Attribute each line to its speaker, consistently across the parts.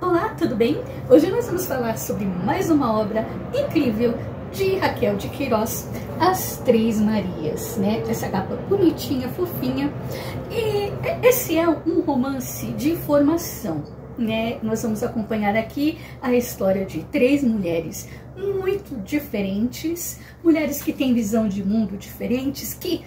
Speaker 1: Olá, tudo bem? Hoje nós vamos falar sobre mais uma obra incrível de Raquel de Queiroz, As Três Marias, né? Essa capa bonitinha, fofinha. E esse é um romance de formação, né? Nós vamos acompanhar aqui a história de três mulheres muito diferentes, mulheres que têm visão de mundo diferentes, que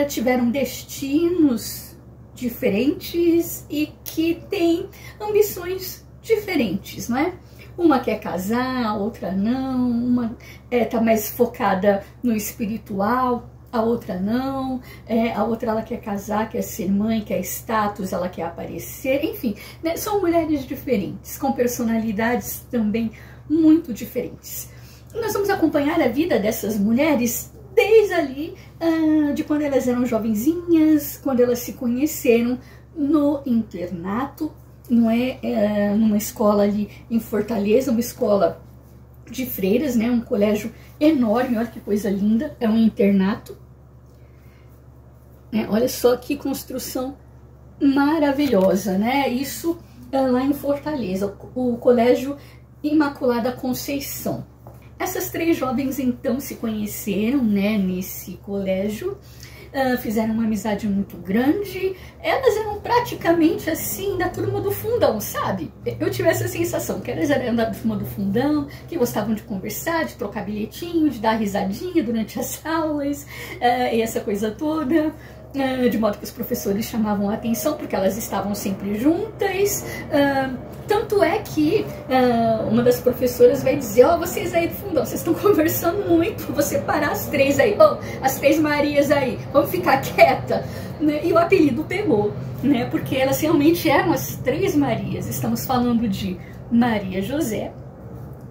Speaker 1: tiveram destinos diferentes e que têm ambições diferentes, não é? Uma quer casar, a outra não, uma tá mais focada no espiritual, a outra não, a outra ela quer casar, quer ser mãe, quer status, ela quer aparecer, enfim, né? São mulheres diferentes, com personalidades também muito diferentes. Nós vamos acompanhar a vida dessas mulheres desde ali, de quando elas eram jovenzinhas, quando elas se conheceram no internato, não é? Numa escola ali em Fortaleza, uma escola de freiras, né? Um colégio enorme, olha que coisa linda, é um internato. Olha só que construção maravilhosa, né? Isso lá em Fortaleza, o Colégio Imaculada Conceição. Essas três jovens então se conheceram, né, nesse colégio, fizeram uma amizade muito grande. Elas eram praticamente assim da turma do fundão, sabe? Eu tive essa sensação que elas eram da turma do fundão, que gostavam de conversar, de trocar bilhetinho, de dar risadinha durante as aulas, e essa coisa toda. De modo que os professores chamavam a atenção porque elas estavam sempre juntas. Tanto é que uma das professoras vai dizer: ó, vocês aí do fundão, vocês estão conversando muito, vou separar as três aí, as três Marias aí, vamos ficar quieta, né? E o apelido pegou, né? Porque elas realmente eram as três Marias. Estamos falando de Maria José,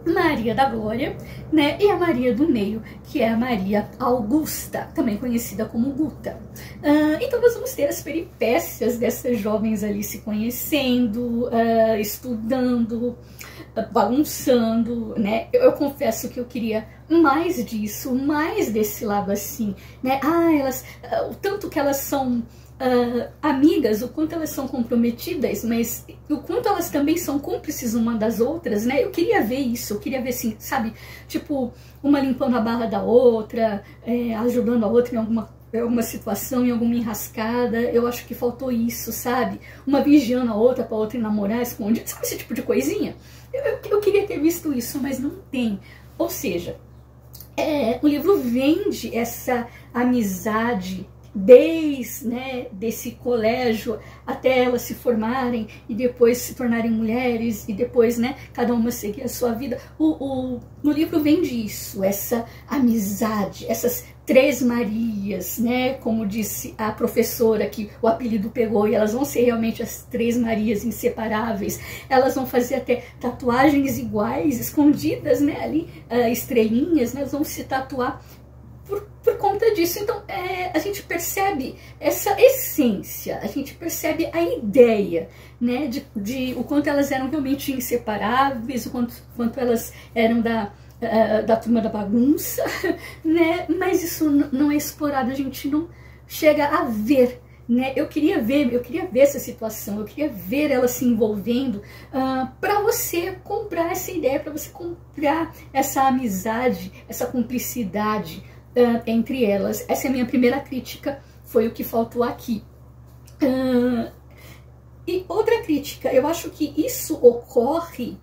Speaker 1: Maria da Glória, né, e a Maria do Meio, que é a Maria Augusta, também conhecida como Guta. Então nós vamos ter as peripécias dessas jovens ali se conhecendo, estudando, bagunçando, né? Eu confesso que eu queria mais disso, mais desse lado assim, né? O tanto que elas são amigas, o quanto elas são comprometidas, mas o quanto elas também são cúmplices uma das outras, né? Eu queria ver isso, eu queria ver assim, sabe? Tipo, uma limpando a barra da outra, ajudando a outra em alguma situação, em alguma enrascada. Eu acho que faltou isso, sabe? Uma vigiando a outra pra outra namorar, escondida, sabe esse tipo de coisinha? Eu queria ter visto isso, mas não tem. Ou seja, o livro vende essa amizade desde, né, desse colégio até elas se formarem e depois se tornarem mulheres e depois, né, cada uma seguir a sua vida. No livro vende isso, essa amizade, essas três Marias, né, como disse a professora, que o apelido pegou, e elas vão ser realmente as três Marias inseparáveis. Elas vão fazer até tatuagens iguais, escondidas, né, ali, estrelinhas, né, elas vão se tatuar por conta disso. Então a gente percebe essa essência, a gente percebe a ideia, né, de o quanto elas eram realmente inseparáveis, o quanto elas eram da turma da bagunça, né? Mas isso não é explorado, a gente não chega a ver, né? Eu queria ver essa situação, eu queria ver elas se envolvendo, para você comprar essa ideia, para você comprar essa amizade, essa cumplicidade entre elas. Essa é a minha primeira crítica, foi o que faltou aqui. E outra crítica, eu acho que isso ocorre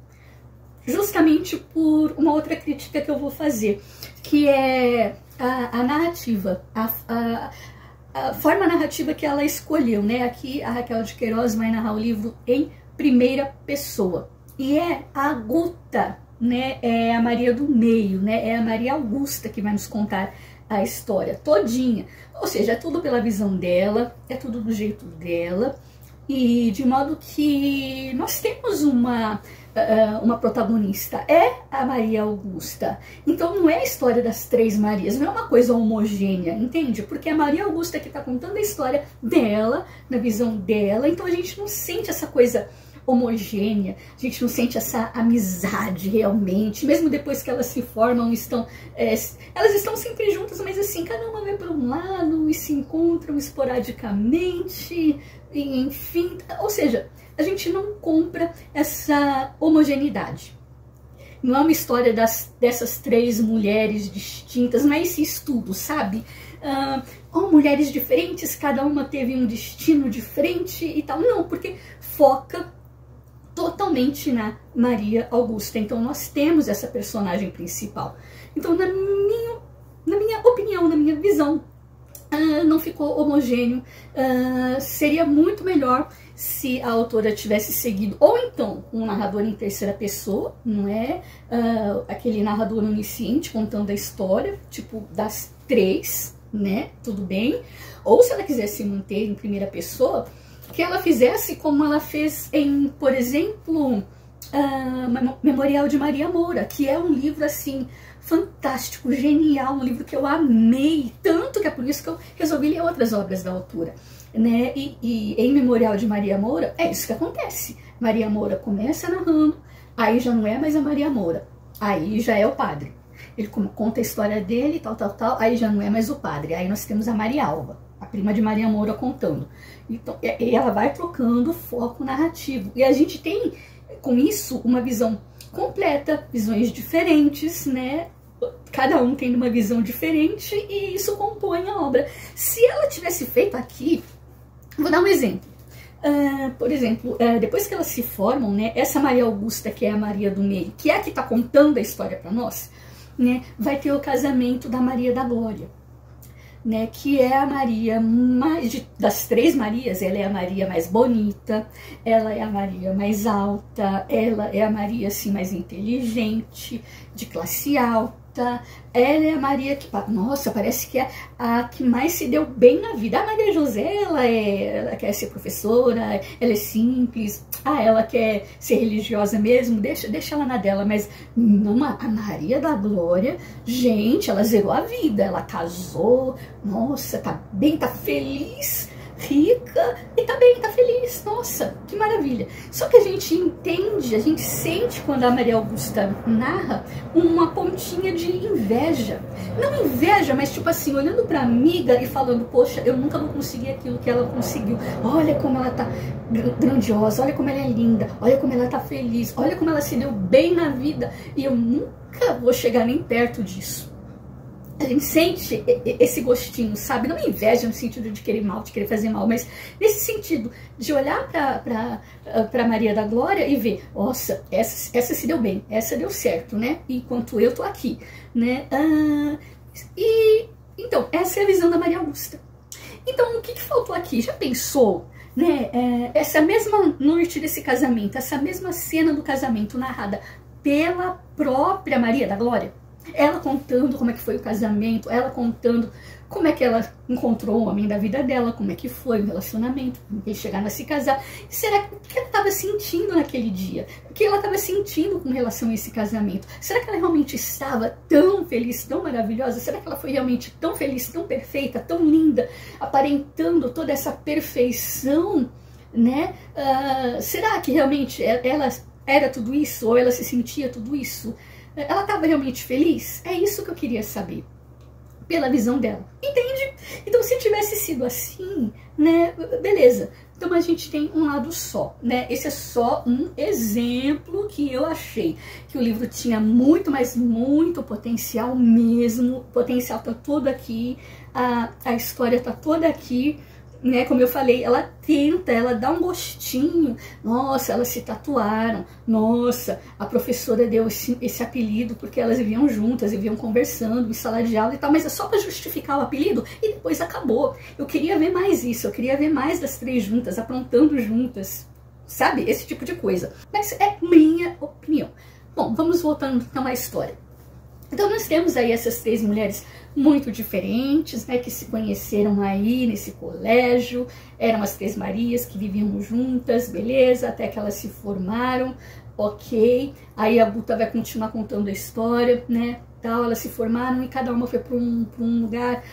Speaker 1: justamente por uma outra crítica que eu vou fazer, que é a narrativa, a forma narrativa que ela escolheu, né? Aqui a Raquel de Queiroz vai narrar o livro em primeira pessoa, e é a Guta, né, é a Maria do Meio, né, é a Maria Augusta que vai nos contar a história todinha. Ou seja, é tudo pela visão dela, é tudo do jeito dela, e de modo que nós temos uma protagonista, é a Maria Augusta. Então não é a história das três Marias, não é uma coisa homogênea, entende? Porque é a Maria Augusta que está contando a história dela, na visão dela, então a gente não sente essa coisa homogênea, a gente não sente essa amizade realmente, mesmo depois que elas se formam, elas estão sempre juntas, mas assim, cada uma vai para um lado e se encontram esporadicamente, enfim, ou seja, a gente não compra essa homogeneidade. Não é uma história dessas três mulheres distintas, não é esse estudo, sabe? Mulheres diferentes, cada uma teve um destino diferente e tal. Não, porque foca totalmente na Maria Augusta. Então nós temos essa personagem principal. Então na minha opinião, na minha visão, não ficou homogêneo. Seria muito melhor se a autora tivesse seguido, ou então um narrador em terceira pessoa, não é aquele narrador onisciente contando a história, tipo das três, né? Tudo bem. Ou se ela quisesse manter em primeira pessoa, que ela fizesse como ela fez em, por exemplo, Memorial de Maria Moura, que é um livro assim fantástico, genial, um livro que eu amei tanto, que é por isso que eu resolvi ler outras obras da autora, né? E em Memorial de Maria Moura é isso que acontece. Maria Moura começa narrando, aí já não é mais a Maria Moura, aí já é o padre. Ele conta a história dele, tal, aí já não é mais o padre, aí nós temos a Maria Alva, a prima de Maria Moura, contando. Então, e ela vai trocando o foco narrativo, e a gente tem com isso uma visão completa, visões diferentes, né? Cada um tem uma visão diferente e isso compõe a obra. Se ela tivesse feito aqui, vou dar um exemplo. Por exemplo, depois que elas se formam, né, essa Maria Augusta, que é a Maria do meio, que é a que está contando a história para nós, né, vai ter o casamento da Maria da Glória, né, que é a Maria das três Marias, ela é a Maria mais bonita, ela é a Maria mais alta, ela é a Maria assim mais inteligente, de classe alta. Ela é a Maria que, nossa, parece que é a que mais se deu bem na vida. A Maria José, ela quer ser professora, ela é simples, ela quer ser religiosa mesmo, deixa ela na dela, mas não, a Maria da Glória, gente, ela zerou a vida, ela casou, nossa, tá bem, tá feliz, rica, e tá bem, tá feliz, nossa, que maravilha. Só que a gente entende, a gente sente quando a Maria Augusta narra uma pontinha de inveja. Não inveja, mas tipo assim, olhando pra amiga e falando, poxa, eu nunca vou conseguir aquilo que ela conseguiu. Olha como ela tá grandiosa, olha como ela é linda, olha como ela tá feliz, olha como ela se deu bem na vida, e eu nunca vou chegar nem perto disso. A gente sente esse gostinho, sabe? Não inveja no sentido de querer mal, de querer fazer mal, mas nesse sentido de olhar para Maria da Glória e ver, nossa, essa se deu bem, essa deu certo, né? Enquanto eu tô aqui, né? Então, essa é a visão da Maria Augusta. Então, o que faltou aqui? Já pensou, né? Essa mesma noite desse casamento, essa mesma cena do casamento narrada pela própria Maria da Glória? Ela contando como é que foi o casamento, ela contando como é que ela encontrou o homem da vida dela, como é que foi o relacionamento, como eles chegaram a se casar. Será que ela estava sentindo naquele dia? O que ela estava sentindo com relação a esse casamento? Será que ela realmente estava tão feliz, tão maravilhosa? Será que ela foi realmente tão feliz, tão perfeita, tão linda, aparentando toda essa perfeição, né? Será que realmente ela era tudo isso? Ou ela se sentia tudo isso? Ela estava realmente feliz? É isso que eu queria saber, pela visão dela, entende? Então, se tivesse sido assim, né, beleza. Então, a gente tem um lado só, né? Esse é só um exemplo que eu achei que o livro tinha muito, mas muito potencial mesmo. O potencial tá todo aqui, a história tá toda aqui, né? Como eu falei, ela dá um gostinho. Nossa, elas se tatuaram. Nossa, a professora deu esse apelido porque elas viviam juntas, viviam conversando em sala de aula e tal, mas é só para justificar o apelido e depois acabou. Eu queria ver mais isso, eu queria ver mais das três juntas, aprontando juntas, sabe? Esse tipo de coisa. Mas é minha opinião. Bom, vamos voltando então à história. Então nós temos aí essas três mulheres muito diferentes, né, que se conheceram aí nesse colégio, eram as três Marias que viviam juntas, beleza, até que elas se formaram, ok, aí a Guta vai continuar contando a história, né, tal, elas se formaram e cada uma foi para um lugar.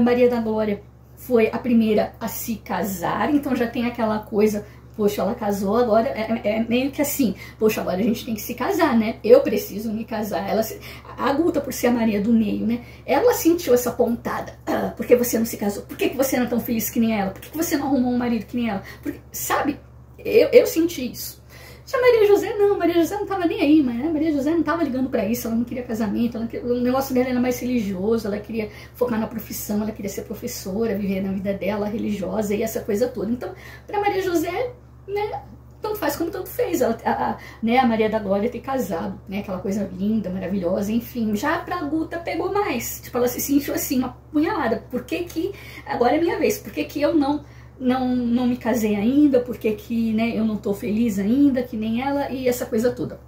Speaker 1: Maria da Glória foi a primeira a se casar, então já tem aquela coisa, poxa, ela casou, agora é meio que assim, poxa, agora a gente tem que se casar, né? Eu preciso me casar. A Guta, por ser a Maria do meio, né? Ela sentiu essa pontada. Ah, por que você não se casou? Por que você não é tão feliz que nem ela? Por que você não arrumou um marido que nem ela? Porque, sabe? Eu senti isso. Já Maria José não, Maria José não tava nem aí, mas né? Maria José não tava ligando pra isso, ela não queria casamento, o negócio dela era mais religioso, ela queria focar na profissão, ela queria ser professora, viver na vida dela religiosa e essa coisa toda. Então, pra Maria José, né, tanto faz como tanto fez, né, a Maria da Glória ter casado, né, aquela coisa linda, maravilhosa, enfim. Já pra Guta pegou mais, tipo, ela se sentiu assim, uma punhalada, por que que agora é minha vez, por que que eu não me casei ainda, porque que, né, eu não tô feliz ainda, que nem ela, e essa coisa toda.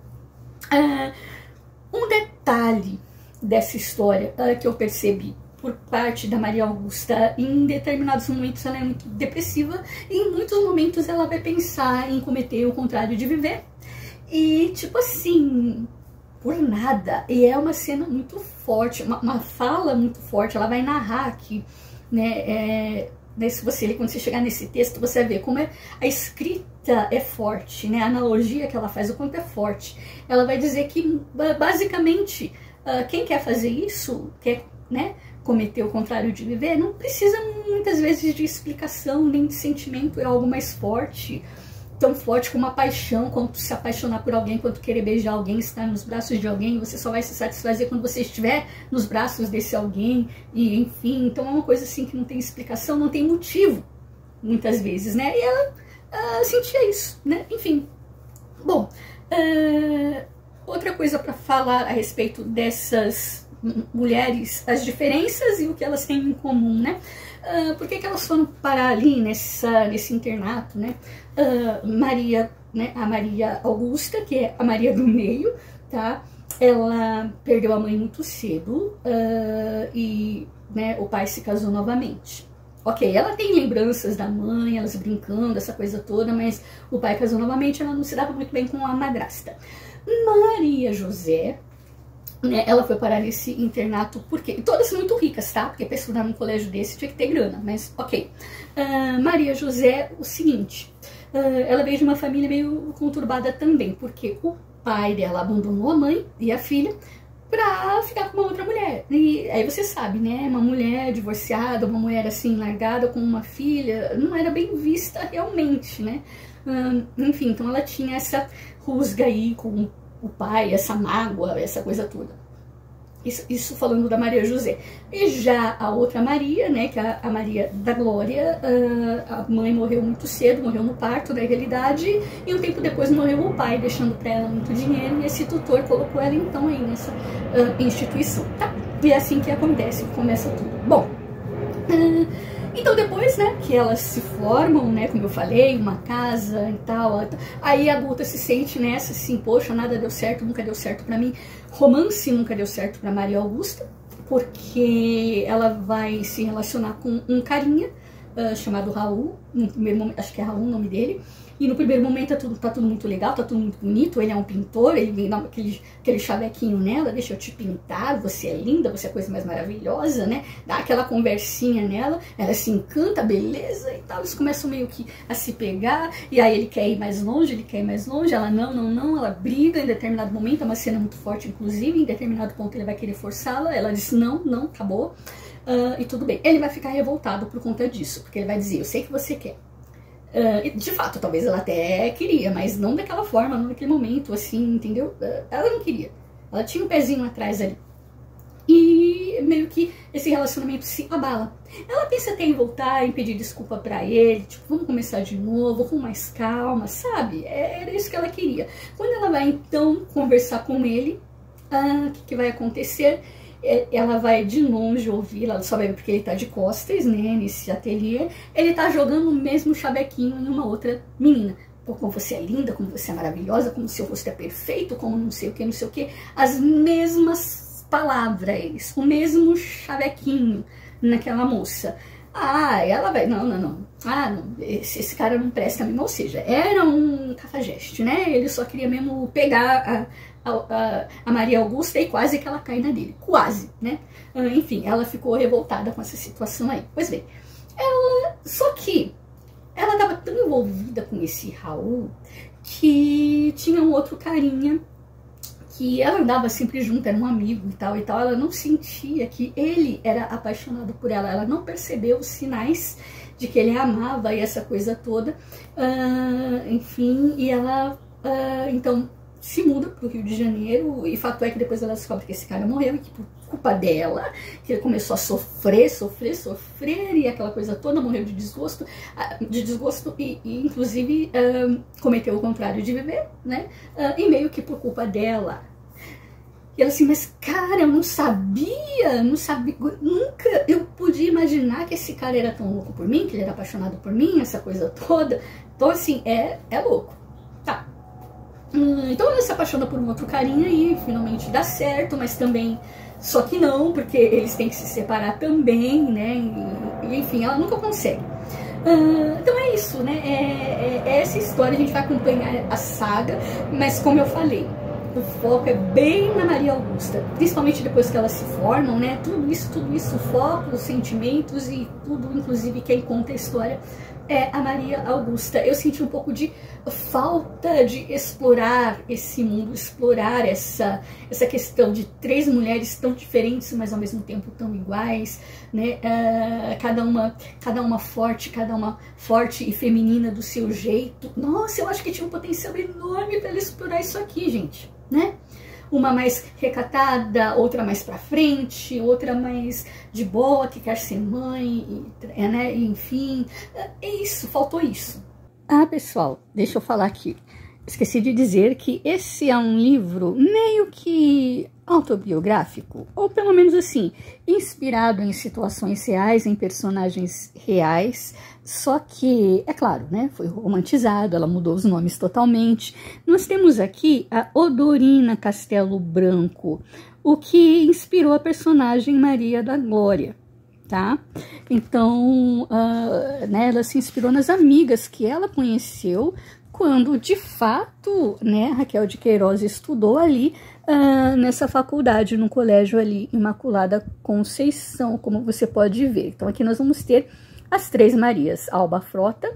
Speaker 1: Um detalhe dessa história que eu percebi por parte da Maria Augusta, em determinados momentos ela é muito depressiva, e em muitos momentos ela vai pensar em cometer o contrário de viver, e tipo assim, por nada, e é uma cena muito forte, uma fala muito forte, ela vai narrar aqui, né, se você ler, quando você chegar nesse texto, você vai ver como a escrita é forte, né? A analogia que ela faz, o quanto é forte. Ela vai dizer que, basicamente, quem quer fazer isso, quer, né, cometer o contrário de viver, não precisa muitas vezes de explicação, nem de sentimento, é algo mais forte, tão forte como a paixão, quanto se apaixonar por alguém, quanto querer beijar alguém, estar nos braços de alguém, você só vai se satisfazer quando você estiver nos braços desse alguém, e enfim, então é uma coisa assim que não tem explicação, não tem motivo, muitas vezes, né, e ela sentia isso, né, enfim. Bom, outra coisa para falar a respeito dessas mulheres, as diferenças e o que elas têm em comum, né? Por que elas foram parar ali nesse internato, né? Maria, né? A Maria Augusta, que é a Maria do meio, tá? Ela perdeu a mãe muito cedo e, né, o pai se casou novamente. Ok, ela tem lembranças da mãe, elas brincando, essa coisa toda, mas o pai casou novamente, ela não se dava muito bem com a madrasta. Maria José, né, ela foi parar nesse internato porque todas muito ricas, tá? Porque para estudar num colégio desse tinha que ter grana, mas ok. Maria José, o seguinte, ela veio de uma família meio conturbada também, porque o pai dela abandonou a mãe e a filha pra ficar com uma outra mulher. E aí você sabe, né? Uma mulher divorciada, uma mulher assim largada com uma filha, não era bem vista realmente, né? Enfim, então ela tinha essa rusga aí com o pai, essa mágoa, essa coisa toda. Isso falando da Maria José. E já a outra Maria, né, que é a Maria da Glória, a mãe morreu muito cedo, morreu no parto, na realidade, e um tempo depois morreu o pai, deixando para ela muito dinheiro, e esse tutor colocou ela então aí nessa instituição, tá? E é assim que acontece, que começa tudo. Bom, então depois, né, que elas se formam, né, como eu falei, uma casa e tal, aí a Guta se sente nessa, assim, poxa, nada deu certo, nunca deu certo pra mim, romance nunca deu certo pra Maria Augusta, porque ela vai se relacionar com um carinha chamado Raul, no primeiro momento, acho que é Raul o nome dele, e no primeiro momento tá tudo muito legal, tá tudo muito bonito, ele é um pintor, ele vem dar aquele chavequinho nela, deixa eu te pintar, você é linda, você é a coisa mais maravilhosa, né? Dá aquela conversinha nela, ela se encanta, beleza e tal, eles começam meio que a se pegar, e aí ele quer ir mais longe, ela não, ela briga em determinado momento, é uma cena muito forte, inclusive, em determinado ponto ele vai querer forçá-la, ela diz não, acabou, e tudo bem. Ele vai ficar revoltado por conta disso, porque ele vai dizer, eu sei que você quer. De fato, talvez ela até queria, mas não daquela forma, não naquele momento, assim, entendeu? Ela não queria. Ela tinha um pezinho atrás ali. E meio que esse relacionamento se abala. Ela pensa até em voltar, em pedir desculpa pra ele, tipo, vamos começar de novo, com mais calma, sabe? Era isso que ela queria. Quando ela vai, então, conversar com ele, o que vai acontecer? Ela vai de longe ouvir, ela só vai ver porque ele tá de costas, né, nesse ateliê, ele tá jogando o mesmo chavequinho em uma outra menina. Pô, como você é linda, como você é maravilhosa, como seu rosto é perfeito, como não sei o que, as mesmas palavras, o mesmo chavequinho naquela moça. Ela vai, não, esse cara não presta mesmo, ou seja, era um cafajeste, né, ele só queria mesmo pegar a Maria Augusta e quase que ela cai na dele, quase, né, enfim, ela ficou revoltada com essa situação aí. Pois bem, só que ela estava tão envolvida com esse Raul que tinha um outro carinha que ela andava sempre junto, era um amigo e tal, ela não sentia que ele era apaixonado por ela, ela não percebeu os sinais de que ele a amava e essa coisa toda, enfim, e ela, então, se muda para o Rio de Janeiro, e fato é que depois ela descobre que esse cara morreu, e que por culpa dela, que ele começou a sofrer, e aquela coisa toda, morreu de desgosto e inclusive cometeu o contrário de viver, né, e meio que por culpa dela. E ela assim, mas cara, eu não sabia, nunca eu podia imaginar que esse cara era tão louco por mim, que ele era apaixonado por mim, essa coisa toda. Então assim, é louco. Tá. Então ela se apaixona por um outro carinha e finalmente dá certo, mas também, só que não, porque eles têm que se separar também, né, e enfim, ela nunca consegue. Então é isso, né, é essa história, a gente vai acompanhar a saga, mas como eu falei, o foco é bem na Maria Augusta, principalmente depois que elas se formam, né? Tudo isso, o foco, os sentimentos e tudo, inclusive quem conta a história é a Maria Augusta. Eu senti um pouco de falta de explorar esse mundo, explorar essa questão de três mulheres tão diferentes, mas ao mesmo tempo tão iguais, né? Cada uma forte e feminina do seu jeito. Nossa, eu acho que tinha um potencial enorme para ela explorar isso aqui, gente, né? Uma mais recatada, outra mais pra frente, outra mais de boa, que quer ser mãe, né? Enfim, é isso, faltou isso. Ah, pessoal, deixa eu falar aqui. Esqueci de dizer que esse é um livro meio que autobiográfico, ou pelo menos assim, inspirado em situações reais, em personagens reais, só que, é claro, né, foi romantizado, ela mudou os nomes totalmente. Nós temos aqui a Odorina Castelo Branco, o que inspirou a personagem Maria da Glória, tá? Então, né, ela se inspirou nas amigas que ela conheceu quando, de fato, né, Raquel de Queiroz estudou ali nessa faculdade, no colégio ali, Imaculada Conceição, como você pode ver. Então, aqui nós vamos ter as três Marias, Alba Frota,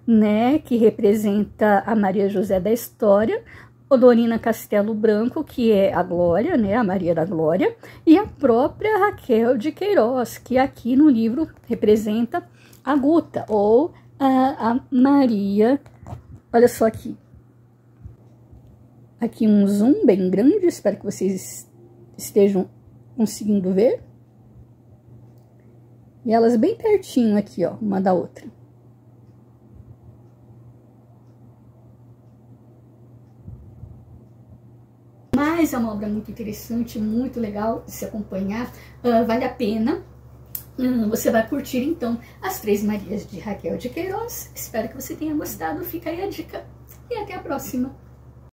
Speaker 1: né, que representa a Maria José da história, Odorina Castelo Branco, que é a Glória, né, a Maria da Glória, e a própria Raquel de Queiroz, que aqui no livro representa a Guta, ou a Maria. Olha só aqui. Aqui um zoom bem grande, espero que vocês estejam conseguindo ver. E elas bem pertinho aqui, ó, uma da outra. Mas é uma obra muito interessante, muito legal de se acompanhar, vale a pena. Você vai curtir, então, as três Marias de Raquel de Queiroz. Espero que você tenha gostado, fica aí a dica e até a próxima.